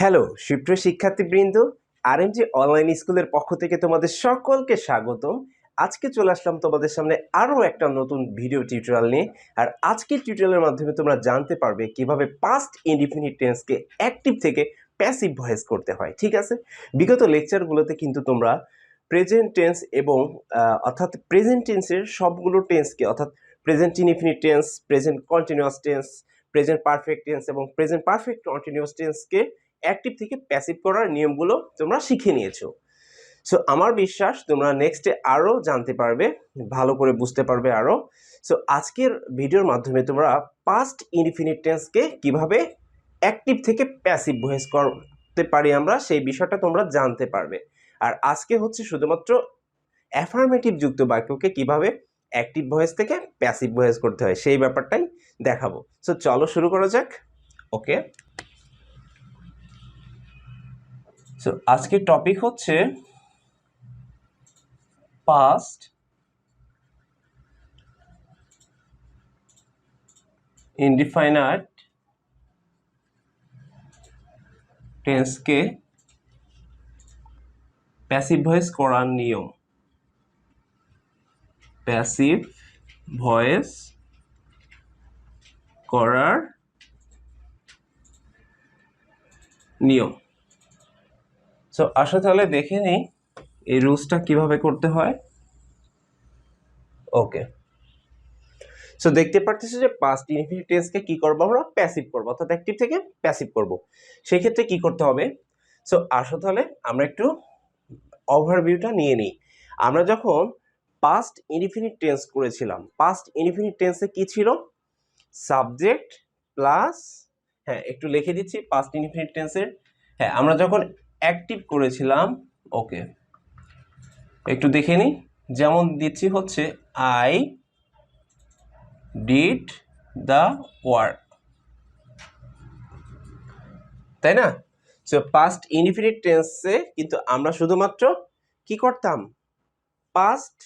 Hello সুপ্রিয় শিক্ষার্থীবৃন্দ, RMG online স্কুলের পক্ষ থেকে তোমাদের সকলকে স্বাগতম। আজকে চলে আসলাম তোমাদের সামনে আরও একটা নতুন ভিডিও টিউটোরিয়াল নিয়ে। আর আজকের টিউটোরিয়ালের মাধ্যমে তোমরা জানতে পারবে কিভাবে পাস্ট ইনডিফিনিট টেন্সকে অ্যাক্টিভ থেকে প্যাসিভ ভয়েস করতে হয়। ঠিক আছে, বিগত লেকচারগুলোতে কিন্তু তোমরা প্রেজেন্ট টেন্স এবং অর্থাৎ প্রেজেন্ট টেন্সের সবগুলো টেন্সকে অর্থাৎ present indefinite tense, present continuous tense, present perfect tense এবং প্রেজেন্ট পারফেক্ট কন্টিনিউয়াস টেন্সকে অ্যাক্টিভ থেকে প্যাসিভ করার নিয়মগুলো তোমরা শিখে নিয়েছো। সো আমার বিশ্বাস তোমরা নেক্সটে আরও জানতে পারবে, ভালো করে বুঝতে পারবে আরও। সো আজকের ভিডিওর মাধ্যমে তোমরা পাস্ট ইনডিফিনিট টেন্সকে কিভাবে অ্যাক্টিভ থেকে প্যাসিভ ভয়েস করতে পারি আমরা, সেই বিষয়টা তোমরা জানতে পারবে। আর আজকে হচ্ছে শুধুমাত্র অ্যাফার্মেটিভ যুক্ত বাক্যকে কিভাবে অ্যাক্টিভ ভয়েস থেকে প্যাসিভ ভয়েস করতে হয় সেই ব্যাপারটাই দেখাবো। সো চলো শুরু করা যাক। ওকে, সো আজকের টপিক হচ্ছে পাস্ট ইনডিফাইনাইট টেন্সকে প্যাসিভ ভয়েস করার নিয়ম। প্যাসিভ ভয়েস করার নিয়ম। সো আসো তাহলে দেখে নিই এই রুলসটা কিভাবে করতে হয়। ওকে, সো দেখতে পারতেছো যে পাস্ট ইনডিফিনিট টেন্সকে কি করবো আমরা, প্যাসিভ করবো, অর্থাৎ অ্যাক্টিভ থেকে প্যাসিভ করব। সেই ক্ষেত্রে কি করতে হবে? সো আসো তাহলে আমরা একটু ওভারভিউটা নিয়ে নিই। আমরা যখন পাস্ট ইনডিফিনিট টেন্স করেছিলাম, পাস্ট ইনডিফিনিট টেন্সে কি ছিল? সাবজেক্ট প্লাস, হ্যাঁ একটু লিখে দিচ্ছি পাস্ট ইনডিফিনিট টেন্সের। হ্যাঁ, আমরা যখন অ্যাক্টিভ করেছিলাম, ওকে একটু দেখে নিই। যেমন দিচ্ছি হচ্ছে আই ডিড দ্য ওয়ার্ক, তাই না? সো পাস্ট ইনডিফিনিট টেন্সে কিন্তু আমরা শুধুমাত্র কি করতাম? পাস্ট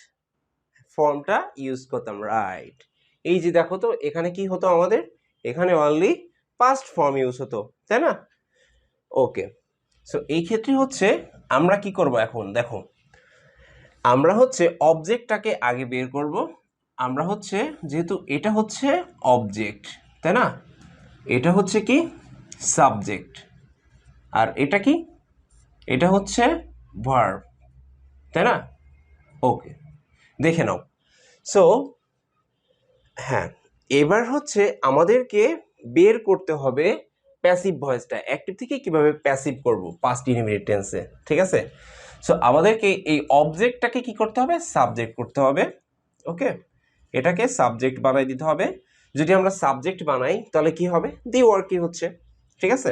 ফর্মটা ইউজ করতাম, রাইট? এই যে দেখো তো এখানে কি হতো আমাদের, এখানে অনলি পাস্ট ফর্ম ইউজ হতো, তাই না? ওকে, সো এই ক্ষেত্রে হচ্ছে আমরা কি করব এখন দেখো, আমরা হচ্ছে অবজেক্টটাকে আগে বের করব। আমরা হচ্ছে যেহেতু এটা হচ্ছে অবজেক্ট, তাই না? এটা হচ্ছে কি সাবজেক্ট, আর এটা কি, এটা হচ্ছে ভার্ব, তাই না? ওকে, দেখে নাও। সো হ্যাঁ, এবার হচ্ছে আমাদেরকে বের করতে হবে প্যাসিভ ভয়েসটা, অ্যাক্টিভ থেকে কিভাবে প্যাসিভ করব পাস্ট ইনডিফিনিট টেন্সে, ঠিক আছে? সো আমাদেরকে এই অবজেক্টটাকে কি করতে হবে? সাবজেক্ট করতে হবে। ওকে, এটাকে সাবজেক্ট বানাই দিতে হবে। যদি আমরা সাবজেক্ট বানাই তাহলে কি হবে? দি ওয়ার্কই হচ্ছে, ঠিক আছে?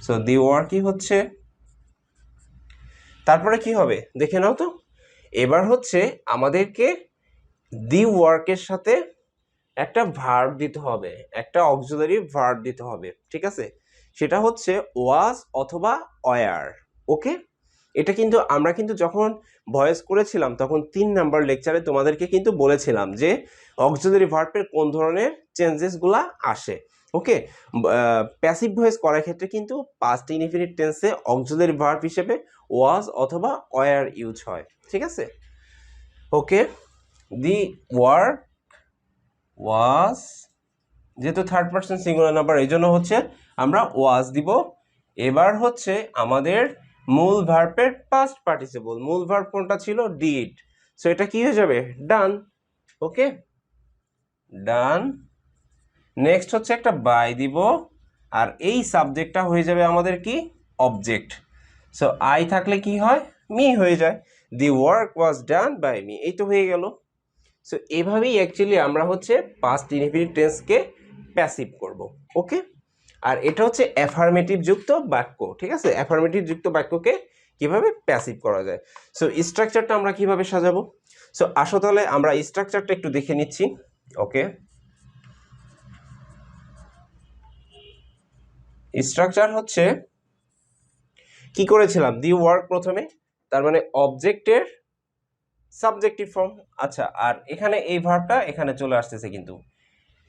সো দি ওয়ার্কই হচ্ছে, তারপরে কি হবে দেখে নাও তো। এবার হচ্ছে আমাদেরকে দি ওয়ার্কের সাথে একটা ভার্ব দিতে হবে, একটা অক্সিলারি ভার্ব দিতে হবে, ঠিক আছে? সেটা হচ্ছে ওয়াজ অথবা ওয়ার। ওকে, এটা কিন্তু আমরা কিন্তু যখন ভয়েস করেছিলাম তখন 3 নাম্বার লেকচারে তোমাদেরকে কিন্তু বলেছিলাম যে অক্সিলারি ভার্বের কোন ধরনের চেঞ্জেসগুলা আসে। ওকে, প্যাসিভ ভয়েস করার ক্ষেত্রে কিন্তু পাস্ট ইনডিফিনিট টেন্সে অক্সিলারি ভার্ব হিসেবে ওয়াজ অথবা ওয়ার ইউজ হয়, ঠিক আছে? ওকে, দি ওয়ার্ক ওয়াজ, যেহেতু থার্ড পারসন সিঙ্গুলার নাম্বার এই জন্য হচ্ছে আমরা ওয়াজ দিব। এবার হচ্ছে আমাদের মূল ভার্বের পাস্ট পার্টিসিপল, মূল ভার্ব কোনটা ছিল? ডিড। সো এটা কি হয়ে যাবে? ডান। ওকে, ডান। নেক্সট হচ্ছে একটা বাই দিব, আর এই সাবজেক্টটা হয়ে যাবে আমাদের কি? অবজেক্ট। সো আই থাকলে কি হয়? মি হয়ে যায়। The work was done by me, এই তো হয়ে গেল। সো এভাবেই অ্যাকচুয়ালি আমরা হচ্ছে পাস্ট ইনডিফিনিট টেন্সকে প্যাসিভ করব। ওকে, আর এটা হচ্ছে অ্যাফার্মেটিভ যুক্ত বাক্য, ঠিক আছে? অ্যাফার্মেটিভ যুক্ত বাক্যকে কিভাবে প্যাসিভ করা যায়। সো স্ট্রাকচারটা আমরা কিভাবে সাজাবো? সো আসো তাহলে আমরা স্ট্রাকচারটা একটু দেখে নিচ্ছি। ওকে, স্ট্রাকচার হচ্ছে কি করেছিলাম? দি ওয়ার্ক প্রথমে, তার মানে অবজেক্টের সাবজেক্টিভ ফর্ম। আচ্ছা, আর এখানে এই ভার্বটা এখানে চলে আসতেছে কিন্তু,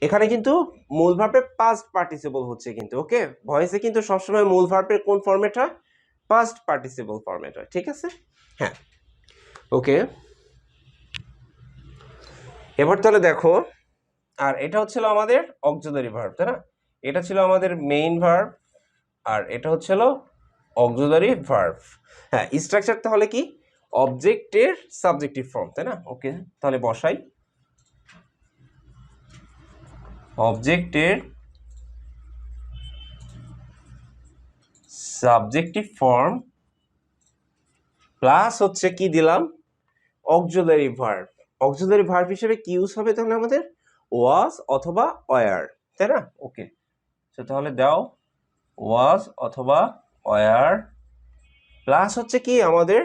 এখানে কিন্তু মূল ভার্বের পাস্ট পার্টিসিপল হচ্ছে কিন্তু, ওকে। ভয়েসে কিন্তু সবসময় মূল ভার্বের কোন ফরম্যাট হয়? পাস্ট পার্টিসিপল ফরম্যাট হয়, ঠিক আছে? হ্যাঁ, ওকে। এবার তাহলে দেখো, আর এটা হচ্ছিল আমাদের অক্সিলারি ভার্ব, তাই না? এটা ছিল আমাদের মেইন ভার্ব, আর এটা হচ্ছিল অক্সিলারি ভার্ব। হ্যাঁ, স্ট্রাকচার তাহলে কি? অবজেক্টের সাবজেক্টিভ ফর্ম, তাই না? ওকে, তাহলে বসাই অবজেক্টের সাবজেক্টিভ ফর্ম প্লাস হচ্ছে কি দিলাম? Auxiliary verb. অক্সিলারি ভার্ব হিসেবে কি ইউজ হবে তাহলে আমাদের? ওয়াজ অথবা ওয়ার, তাই না? ওকে, তো তাহলে দাও ওয়াজ অথবা ওয়ার প্লাস হচ্ছে কি আমাদের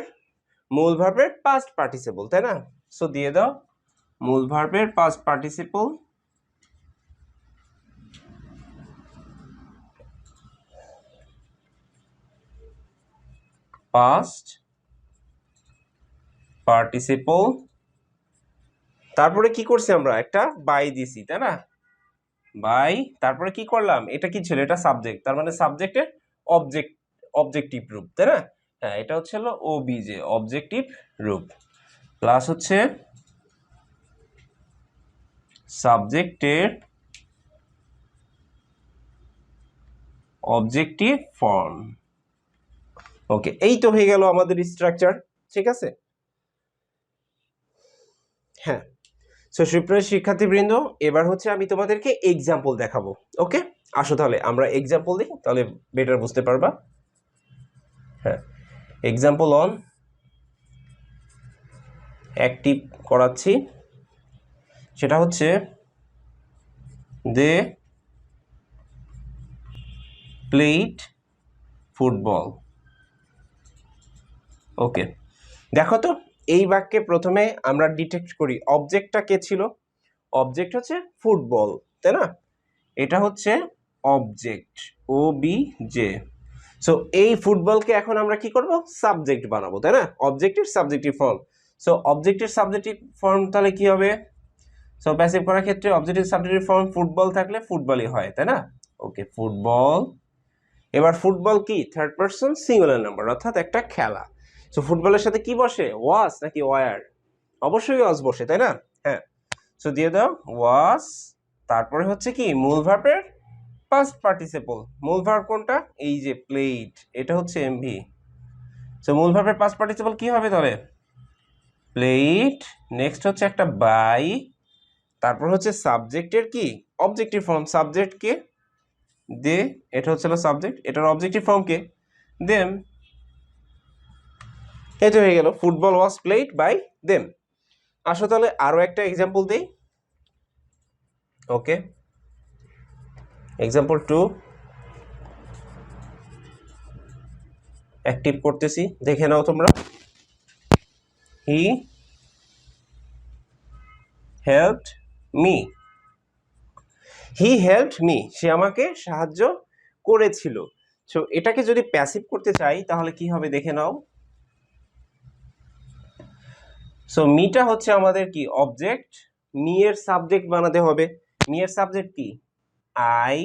মূল ভার্বের পাস্ট পার্টিসিপল, তাই না? সো দিয়ে দাও মূল ভার্বের পাস্ট পার্টিসিপল পাস্ট পার্টিসিপল, তারপরে কি করছি আমরা? একটা বাই দিছি, তাই না? বাই, তারপরে কি করলাম? এটা কি ছিল? এটা সাবজেক্ট, তার মানে সাবজেক্টের অবজেক্টিভ রূপ, তাই না? হ্যাঁ, এটা হচ্ছে হলো ওবিজে, অবজেক্টিভ রূপ, প্লাস হচ্ছে সাবজেক্টের অবজেক্টিভ ফর্ম। ওকে, এই তো হয়ে গেল আমাদের স্ট্রাকচার, ঠিক আছে? হ্যাঁ, সো সুপ্রিয় শিক্ষার্থীবৃন্দ, এবার হচ্ছে আমি তোমাদেরকে এক্সাম্পল দেখাবো। ওকে, আসো তাহলে আমরা এক্সাম্পল দিই, তাহলে বেটার বুঝতে পারবা। হ্যাঁ, এক্সাম্পল অন অ্যাক্টিভ করাচ্ছি, সেটা হচ্ছে দে প্লেড ফুটবল। ওকে, দেখো তো এই বাক্যে প্রথমে আমরা ডিটেক্ট করি অবজেক্টটা কে ছিল? অবজেক্ট হচ্ছে ফুটবল, তাই না? এটা হচ্ছে অবজেক্ট, ও বি জে। সো এই ফুটবলকে এখন আমরা কি করব? সাবজেক্ট বানাবো, তাই না? অবজেক্টের সাবজেক্টিভ ফর্ম। সো অবজেক্টের সাবজেক্টিভ ফর্ম তাহলে কি হবে? সো প্যাসিভ করার ক্ষেত্রে অবজেক্টিভ সাবজেক্টিভ ফর্ম ফুটবল থাকলে ফুটবলই হয়, তাই না? ওকে, ফুটবল। এবার ফুটবল কি? থার্ড পারসন সিঙ্গুলার নাম্বার, অর্থাৎ একটা খেলা। সো ফুটবলের সাথে কি বসে? ওয়াজ নাকি ওয়ার? অবশ্যই ওয়াজ বসে, তাই না? হ্যাঁ, সো দিয়ে দাও ওয়াজ, তারপরে হচ্ছে কি মূল ভার্বের পাস্ট পার্টিসিপল। মূল ভার্ব কোনটা? এই যে প্লেড, এটা হচ্ছে এমভি। সো মূল ভার্বের পাস্ট পার্টিসিপল কি হবে তাহলে? প্লেড। নেক্সট হচ্ছে একটা বাই, তারপর হচ্ছে সাবজেক্টের কি? অবজেক্টিভ ফর্ম, সাবজেক্ট কে? দে, এটা হচ্ছে সাবজেক্ট, এটার অবজেক্টিভ ফর্ম কে? দেম। এটা হয়ে গেল football was played by them. আসো তাহলে আরো একটা এক্সাম্পল দেই। ওকে, এক্সাম্পল 2 অ্যাক্টিভ করতেছি, দেখে নাও তোমরা। হি হেল্পড মি। হি হেল্পড মি, সে আমাকে সাহায্য করেছিল। সো এটাকে যদি প্যাসিভ করতে চাই তাহলে কি হবে দেখে নাও। সো মিটা হচ্ছে আমাদের কি? অবজেক্ট। মি এর সাবজেক্ট বানাতে হবে। মি এর সাবজেক্ট কি? আই।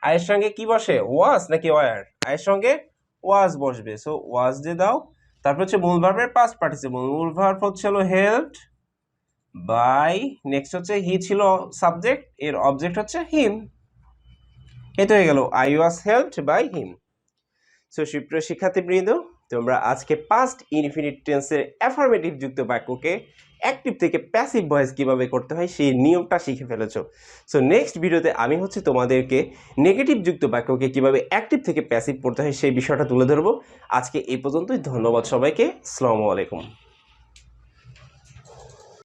আয়ের সঙ্গে কি বসে? ওয়াজ নাকি ওয়ার? আয়ের সঙ্গে ওয়াজ বসবে, সো ওয়াজ দিয়ে দাও। তারপর হচ্ছে মূল ভার্বের পাস্ট পার্টিসিপল, মূল ভার্ব হচ্ছে হলো হেল্পড বাই, নেক্সট হচ্ছে হি ছিল সাবজেক্ট, এর অবজেক্ট হচ্ছে হিম। এই তো হয়ে গেল I was helped by him. So সুপ্রিয় শিক্ষার্থীবৃন্দ, তোমরা আজকে পাস্ট ইনফিনিট টেন্সের অ্যাফার্মেটিভ যুক্ত বাক্যকে অ্যাক্টিভ থেকে প্যাসিভ ভয়েস কিভাবে করতে হয় সেই নিয়মটা শিখে ফেলেছো। সো নেক্সট ভিডিওতে আমি হচ্ছে তোমাদেরকে নেগেটিভ যুক্ত বাক্যকে কিভাবে অ্যাক্টিভ থেকে প্যাসিভ করতে হয় সেই বিষয়টা তুলে ধরবো। আজকে এই পর্যন্তই, ধন্যবাদ সবাইকে, আসসালামু আলাইকুম।